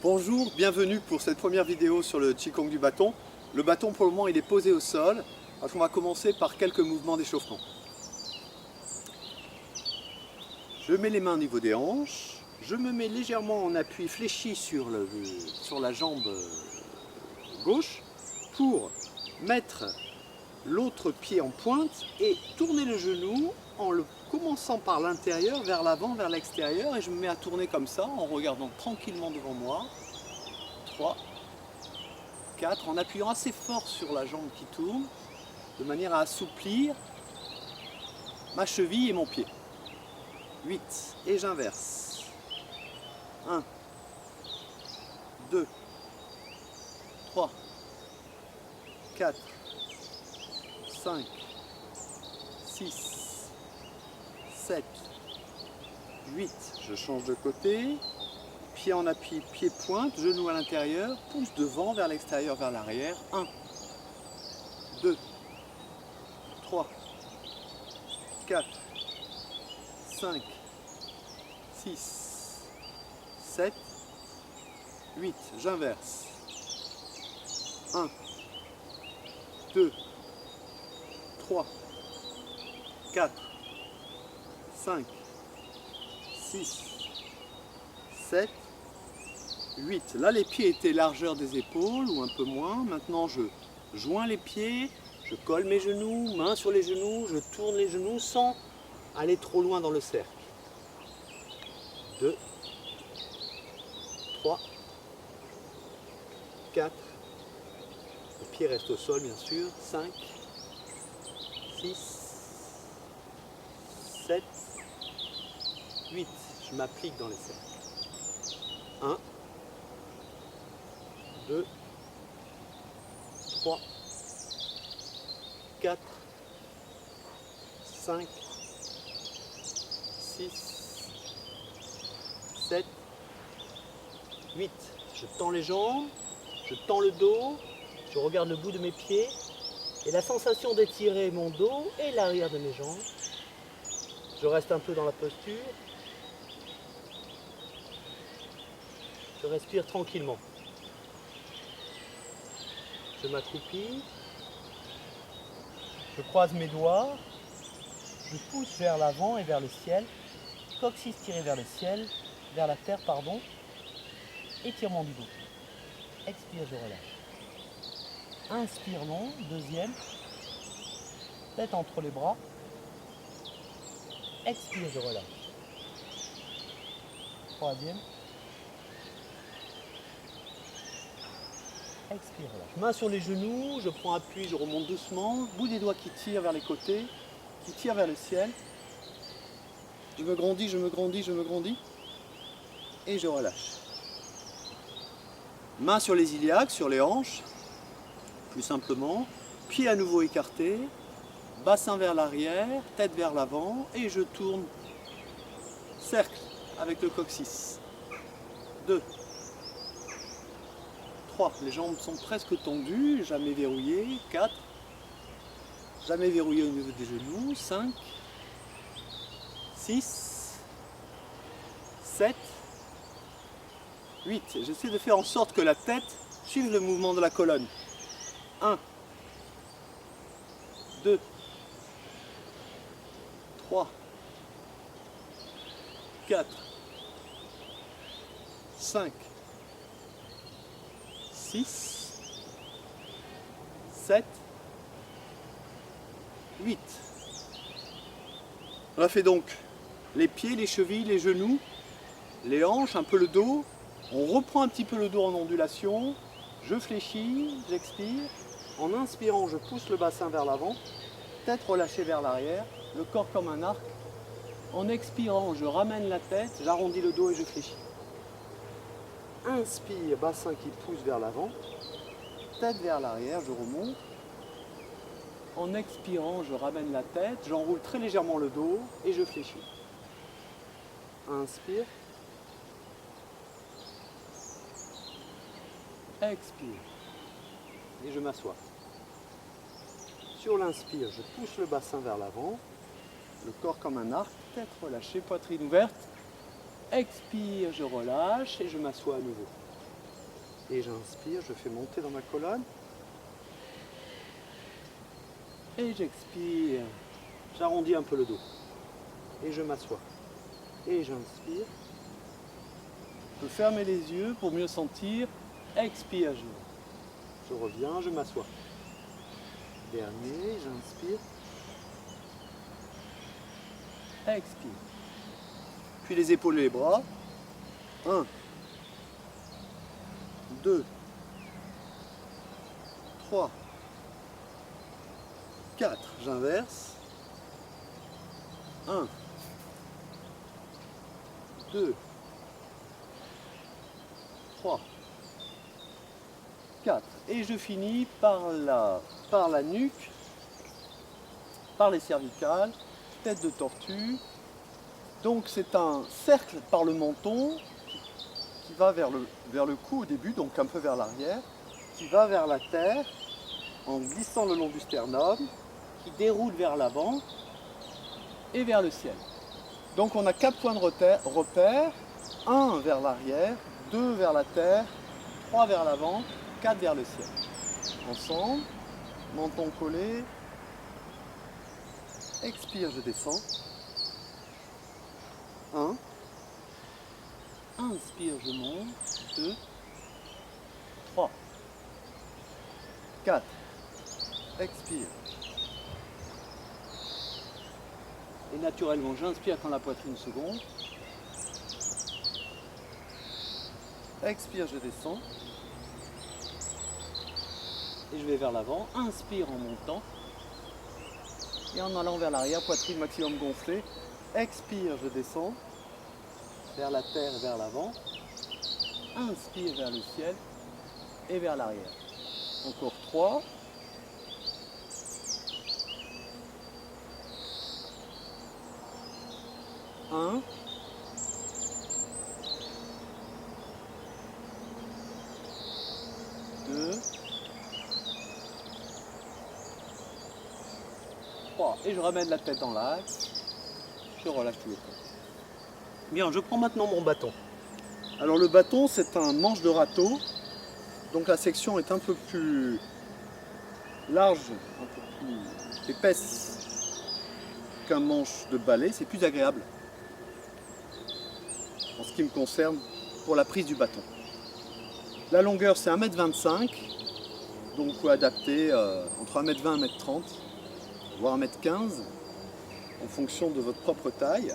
Bonjour, bienvenue pour cette première vidéo sur le Qigong du bâton. Le bâton pour le moment il est posé au sol, parce qu'on va commencer par quelques mouvements d'échauffement. Je mets les mains au niveau des hanches, je me mets légèrement en appui fléchi sur la jambe gauche pour mettre l'autre pied en pointe et tourner le genou en le commençant par l'intérieur vers l'avant, vers l'extérieur, et je me mets à tourner comme ça en regardant tranquillement devant moi. 3, 4, en appuyant assez fort sur la jambe qui tourne, de manière à assouplir ma cheville et mon pied. 8, et j'inverse. 1, 2, 3, 4, 5, 6, 7, 8. Je change de côté. Pied en appui, pied pointe, genou à l'intérieur, pouce devant vers l'extérieur, vers l'arrière. 1, 2, 3, 4, 5, 6, 7, 8. J'inverse. 1, 2, 3, 4, 5, 6, 7, 8. Là, les pieds étaient largeur des épaules ou un peu moins. Maintenant, je joins les pieds, je colle mes genoux, mains sur les genoux, je tourne les genoux sans aller trop loin dans le cercle. 2, 3, 4. Les pieds restent au sol, bien sûr. 5, 6, 7, 8. Je m'applique dans les cercles. 1, 2, 3, 4, 5, 6, 7, 8. Je tends les jambes, je tends le dos, je regarde le bout de mes pieds et la sensation d'étirer mon dos et l'arrière de mes jambes. Je reste un peu dans la posture. Je respire tranquillement. Je m'accroupis. Je croise mes doigts. Je pousse vers l'avant et vers le ciel. Coccyx tiré vers le ciel, vers la terre, pardon. Étirement du dos. Expire, je relâche. Inspire long, deuxième. Tête entre les bras. Expire, je relâche. Troisième. Expire, relâche. Main sur les genoux, je prends appui, je remonte doucement. Bout des doigts qui tirent vers les côtés, qui tirent vers le ciel. Je me grandis, je me grandis, je me grandis. Et je relâche. Main sur les iliaques, sur les hanches, plus simplement. Pieds à nouveau écartés. Bassin vers l'arrière, tête vers l'avant. Et je tourne cercle avec le coccyx. 2. 3. Les jambes sont presque tendues, jamais verrouillées. 4. Jamais verrouillé au niveau des genoux. 5. 6. 7. 8. J'essaie de faire en sorte que la tête suive le mouvement de la colonne. 1. 2. 3. 4. 5. 6, 7, 8. On a fait donc les pieds, les chevilles, les genoux, les hanches, un peu le dos. On reprend un petit peu le dos en ondulation. Je fléchis, j'expire. En inspirant, je pousse le bassin vers l'avant, tête relâchée vers l'arrière, le corps comme un arc. En expirant, je ramène la tête, j'arrondis le dos et je fléchis. Inspire, bassin qui pousse vers l'avant, tête vers l'arrière, je remonte. En expirant, je ramène la tête, j'enroule très légèrement le dos et je fléchis. Inspire. Expire. Et je m'assois. Sur l'inspire, je pousse le bassin vers l'avant, le corps comme un arc, tête relâchée, poitrine ouverte. Expire, je relâche et je m'assois à nouveau. Et j'inspire, je fais monter dans ma colonne. Et j'expire. J'arrondis un peu le dos. Et je m'assois. Et j'inspire. Je peux fermer les yeux pour mieux sentir. Expire, je reviens, je m'assois. Dernier, j'inspire. Expire. Puis les épaules et les bras. 1, 2, 3, 4. J'inverse. 1, 2, 3, 4. Et je finis par la nuque, par les cervicales, tête de tortue. Donc c'est un cercle par le menton qui va vers le cou au début, donc un peu vers l'arrière, qui va vers la terre en glissant le long du sternum, qui déroule vers l'avant et vers le ciel. Donc on a 4 points de repère, 1 vers l'arrière, 2 vers la terre, 3 vers l'avant, 4 vers le ciel. Ensemble, menton collé, expire, je descends. 1, inspire, je monte. 2, 3, 4, expire. Et naturellement, j'inspire quand la poitrine se gonfle. Expire, je descends. Et je vais vers l'avant. Inspire en montant. Et en allant vers l'arrière, poitrine maximum gonflée. Expire, je descends. Vers la terre et vers l'avant. Inspire vers le ciel et vers l'arrière. Encore 3. 1. 2. 3. Et je ramène la tête dans l'axe. Je relâche tout le corps. Bien, je prends maintenant mon bâton. Alors le bâton, c'est un manche de râteau. Donc la section est un peu plus large, un peu plus épaisse qu'un manche de balai. C'est plus agréable en ce qui me concerne pour la prise du bâton. La longueur, c'est 1,25 m. Donc vous pouvez adapter entre 1,20 m et 1,30 m, voire 1,15 m, en fonction de votre propre taille.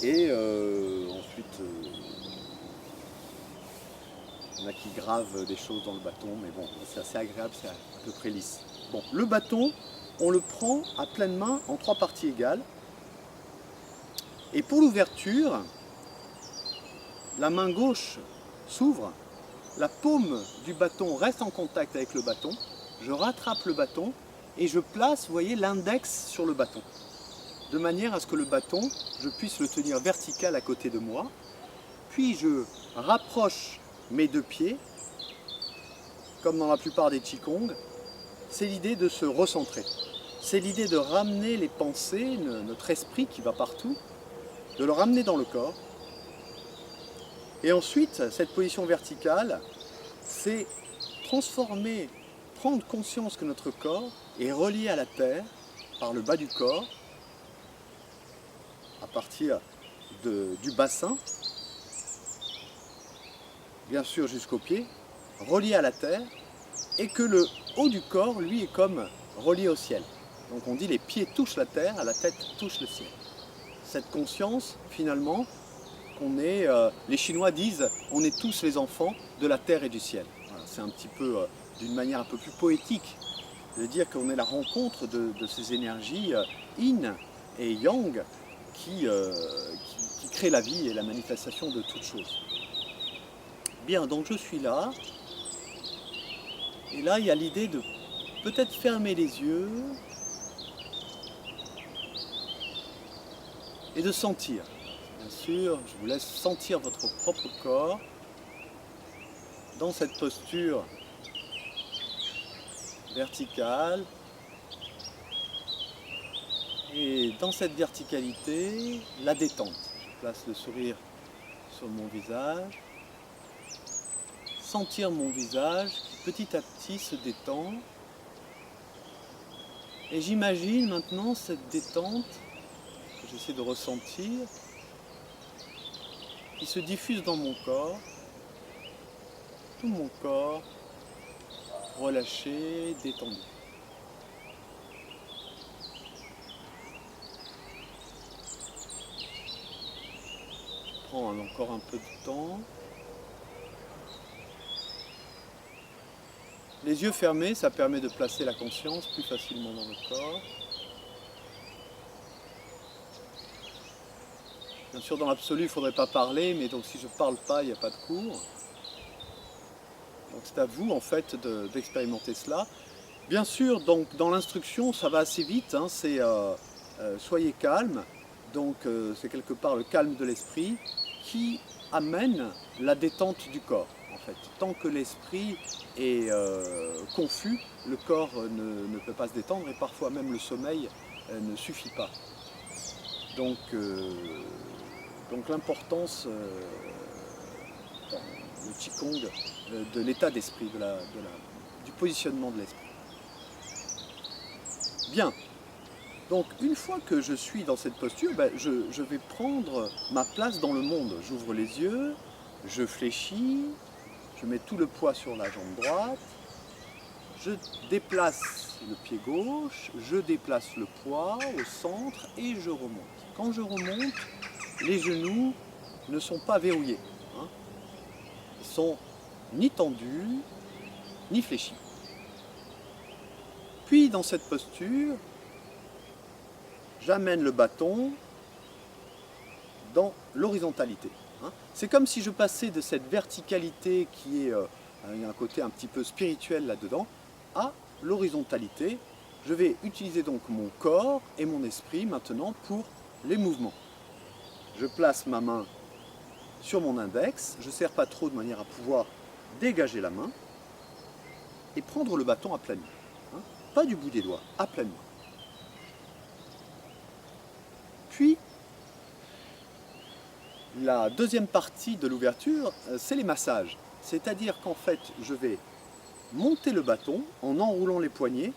Et ensuite, il y en a qui gravent des choses dans le bâton, mais bon, c'est assez agréable, c'est à peu près lisse. Bon, le bâton, on le prend à pleine main en 3 parties égales. Et pour l'ouverture, la main gauche s'ouvre, la paume du bâton reste en contact avec le bâton, je rattrape le bâton et je place, vous voyez, l'index sur le bâton. De manière à ce que le bâton, je puisse le tenir vertical à côté de moi. Puis je rapproche mes 2 pieds, comme dans la plupart des Qigong. C'est l'idée de se recentrer. C'est l'idée de ramener les pensées, notre esprit qui va partout, de le ramener dans le corps. Et ensuite, cette position verticale, c'est transformer, prendre conscience que notre corps est relié à la terre par le bas du corps, à partir du bassin, bien sûr jusqu'aux pieds, relié à la terre, et que le haut du corps, lui, est comme relié au ciel. Donc on dit les pieds touchent la terre, la tête touche le ciel. Cette conscience, finalement, qu'on est, les Chinois disent, on est tous les enfants de la terre et du ciel. Voilà, c'est un petit peu, d'une manière un peu plus poétique, de dire qu'on est la rencontre de ces énergies yin et yang qui créent la vie et la manifestation de toutes choses. Bien, donc je suis là, et là il y a l'idée de peut-être fermer les yeux et de sentir. Bien sûr, je vous laisse sentir votre propre corps dans cette posture verticale. Et dans cette verticalité, la détente. Je place le sourire sur mon visage. sentir mon visage qui petit à petit se détend. Et j'imagine maintenant cette détente que j'essaie de ressentir qui se diffuse dans mon corps, tout mon corps relâché, détendu. Je prends encore un peu de temps. Les yeux fermés, ça permet de placer la conscience plus facilement dans le corps. Bien sûr, dans l'absolu, il ne faudrait pas parler, mais donc si je ne parle pas, il n'y a pas de cours. Donc c'est à vous, en fait, d'expérimenter cela. Bien sûr, donc, dans l'instruction, ça va assez vite, hein, c'est soyez calme. Donc c'est quelque part le calme de l'esprit qui amène la détente du corps. En fait, tant que l'esprit est confus, le corps ne peut pas se détendre et parfois même le sommeil ne suffit pas. Donc l'importance dans le Qigong de l'état d'esprit, du positionnement de l'esprit. Bien. Donc une fois que je suis dans cette posture, je vais prendre ma place dans le monde. J'ouvre les yeux, je fléchis, je mets tout le poids sur la jambe droite, je déplace le pied gauche, je déplace le poids au centre et je remonte. Quand je remonte, les genoux ne sont pas verrouillés. Hein. Ils sont ni tendus, ni fléchis. Puis dans cette posture, j'amène le bâton dans l'horizontalité. Hein. C'est comme si je passais de cette verticalité qui est un côté un petit peu spirituel là-dedans, à l'horizontalité. Je vais utiliser donc mon corps et mon esprit maintenant pour les mouvements. Je place ma main sur mon index, je ne serre pas trop de manière à pouvoir dégager la main et prendre le bâton à plat nu. Hein. Pas du bout des doigts, à plat nu. Puis, la deuxième partie de l'ouverture, c'est les massages. C'est-à-dire qu'en fait, je vais monter le bâton en enroulant les poignets.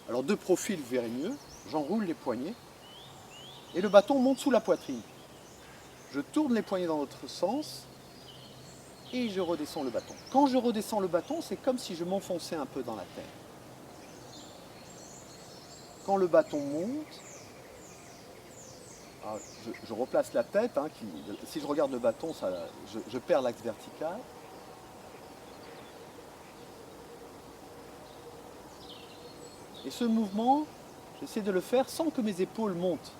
Alors de profil, vous verrez mieux. J'enroule les poignets. Et le bâton monte sous la poitrine. Je tourne les poignets dans l'autre sens. Et je redescends le bâton. Quand je redescends le bâton, c'est comme si je m'enfonçais un peu dans la terre. Quand le bâton monte, je replace la tête, hein, si je regarde le bâton, je perds l'axe vertical. Et ce mouvement, j'essaie de le faire sans que mes épaules montent.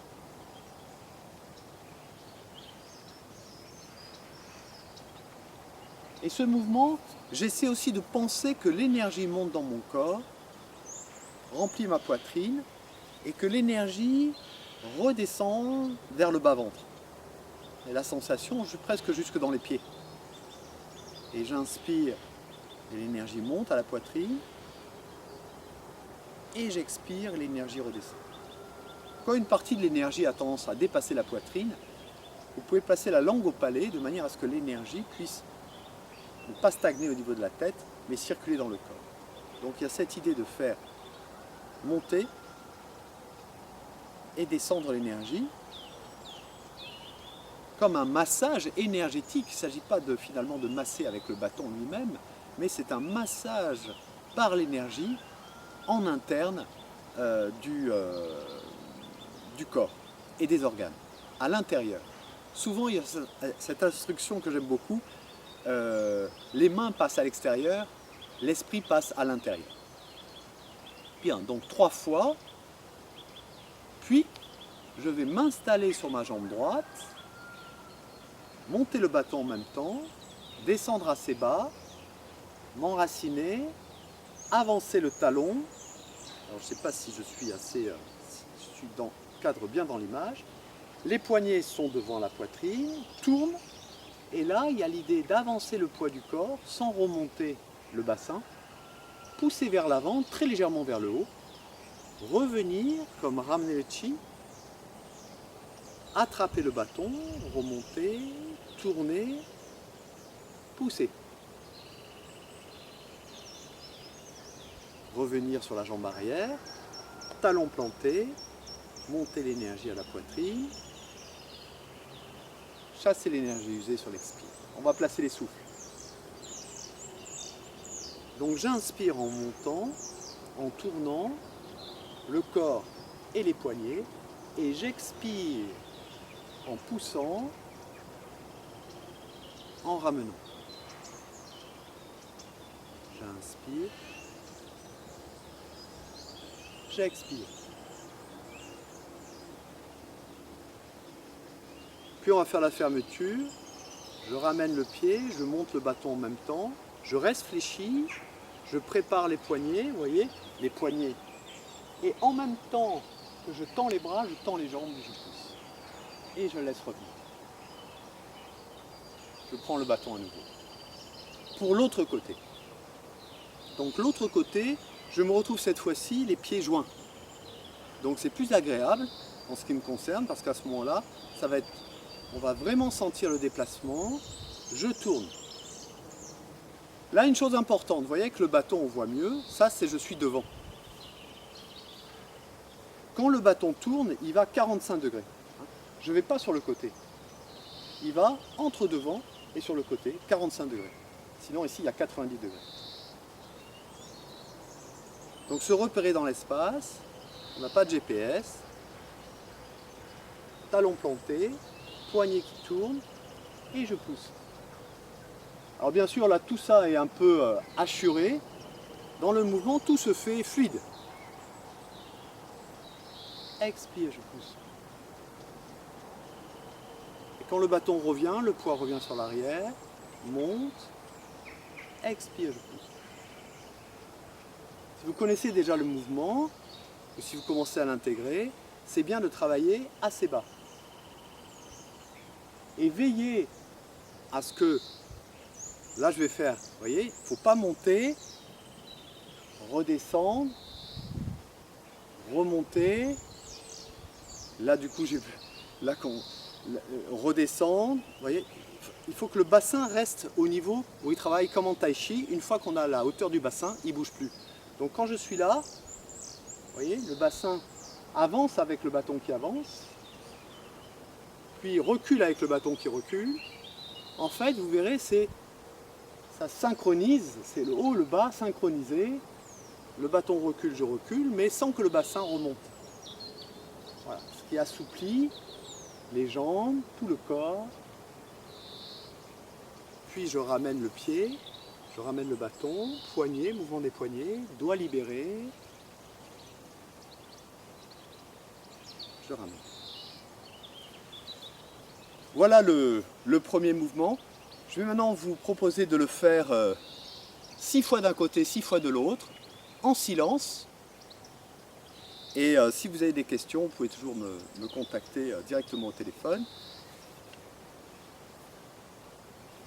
Et ce mouvement, j'essaie aussi de penser que l'énergie monte dans mon corps, remplit ma poitrine, et que l'énergie redescend vers le bas-ventre. Et la sensation, je suis presque jusque dans les pieds. Et j'inspire, et l'énergie monte à la poitrine. Et j'expire, l'énergie redescend. Quand une partie de l'énergie a tendance à dépasser la poitrine, vous pouvez placer la langue au palais de manière à ce que l'énergie puisse ne pas stagner au niveau de la tête, mais circuler dans le corps. Donc il y a cette idée de faire monter et descendre l'énergie comme un massage énergétique. Il ne s'agit pas finalement de masser avec le bâton lui-même, mais c'est un massage par l'énergie en interne du corps et des organes, à l'intérieur. Souvent, il y a cette instruction que j'aime beaucoup, les mains passent à l'extérieur, l'esprit passe à l'intérieur. Bien, donc 3 fois, puis je vais m'installer sur ma jambe droite, monter le bâton en même temps, descendre assez bas, m'enraciner, avancer le talon. Alors je ne sais pas si je suis assez, je suis cadre bien dans l'image. Les poignets sont devant la poitrine, tourne, et là il y a l'idée d'avancer le poids du corps sans remonter le bassin, pousser vers l'avant, très légèrement vers le haut, revenir comme ramener le chi, attraper le bâton, remonter, tourner, pousser. revenir sur la jambe arrière, talon planté, monter l'énergie à la poitrine, chasser l'énergie usée sur l'expire. On va placer les souffles. Donc j'inspire en montant, en tournant le corps et les poignets, et j'expire en poussant, en ramenant. J'inspire, j'expire. Puis on va faire la fermeture, je ramène le pied, je monte le bâton en même temps, je reste fléchi, je prépare les poignets, vous voyez, les poignets. Et en même temps que je tends les bras, je tends les jambes et je pousse. Et je laisse revenir. Je prends le bâton à nouveau. Pour l'autre côté. Donc l'autre côté, je me retrouve cette fois-ci les pieds joints. Donc c'est plus agréable en ce qui me concerne parce qu'à ce moment-là, on va vraiment sentir le déplacement. Je tourne. Là, une chose importante, vous voyez que le bâton, on voit mieux, ça c'est je suis devant. Quand le bâton tourne, il va à 45 degrés. Je ne vais pas sur le côté. Il va entre devant et sur le côté, 45 degrés. Sinon ici, il y a 90 degrés. Donc se repérer dans l'espace, on n'a pas de GPS. Talon planté, poignet qui tourne et je pousse. Alors bien sûr, là, tout ça est un peu assuré. Dans le mouvement, tout se fait fluide. Expire, je pousse. Et quand le bâton revient, le poids revient sur l'arrière, monte, expire, je pousse. Si vous connaissez déjà le mouvement, ou si vous commencez à l'intégrer, c'est bien de travailler assez bas. Et veillez à ce que, là je vais faire, vous voyez, il ne faut pas monter, redescendre, remonter. Là du coup, redescendre, vous voyez, il faut que le bassin reste au niveau où il travaille comme en tai chi. Une fois qu'on a la hauteur du bassin, il ne bouge plus. Donc quand je suis là, vous voyez, le bassin avance avec le bâton qui avance, puis recule avec le bâton qui recule. En fait, vous verrez, ça synchronise, c'est le haut, le bas synchronisé. Le bâton recule, je recule, mais sans que le bassin remonte. Voilà, ce qui assouplit les jambes, tout le corps. Puis je ramène le pied, je ramène le bâton, poignet, mouvement des poignets, doigt libéré. Je ramène. Voilà le premier mouvement. Je vais maintenant vous proposer de le faire 6 fois d'un côté, 6 fois de l'autre, en silence. Et si vous avez des questions, vous pouvez toujours me contacter directement au téléphone.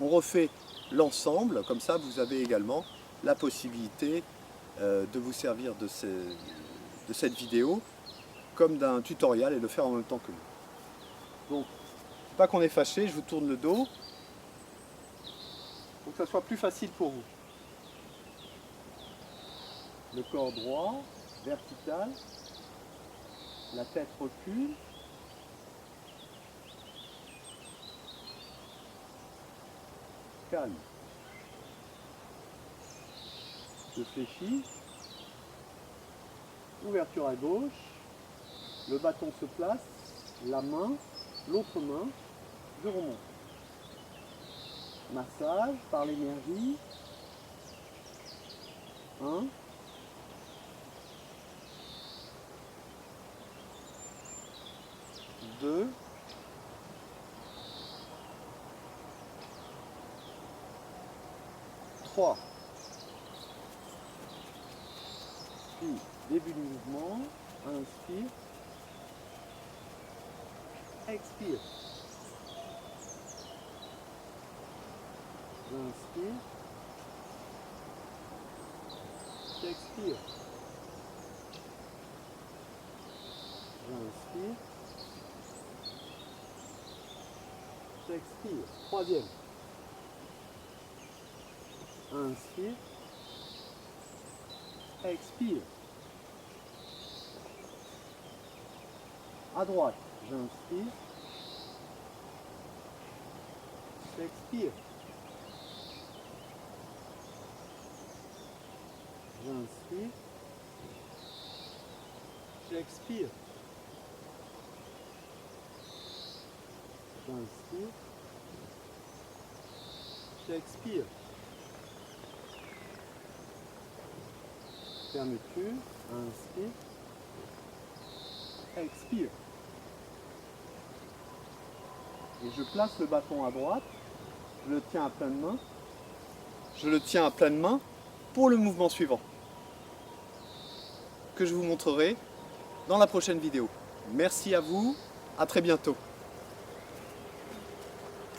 On refait l'ensemble, comme ça vous avez également la possibilité de vous servir de cette vidéo comme d'un tutoriel et de le faire en même temps que nous. Donc, pas qu'on est fâché, je vous tourne le dos pour que ça soit plus facile pour vous. Le corps droit, vertical, la tête recule. Calme. Je fléchis. Ouverture à gauche. Le bâton se place. La main, l'autre main, je remonte. Massage par l'énergie. 1. 2. 3. Puis, début du mouvement, inspire, expire. J'inspire, j'expire. J'inspire, j'expire. Troisième. Inspire, expire. À droite, j'inspire, j'expire. J'inspire, j'expire. J'inspire, j'expire. Fermeture, inspire, expire. Et je place le bâton à droite, je le tiens à pleine main, je le tiens à pleine main pour le mouvement suivant, que je vous montrerai dans la prochaine vidéo. Merci à vous, à très bientôt.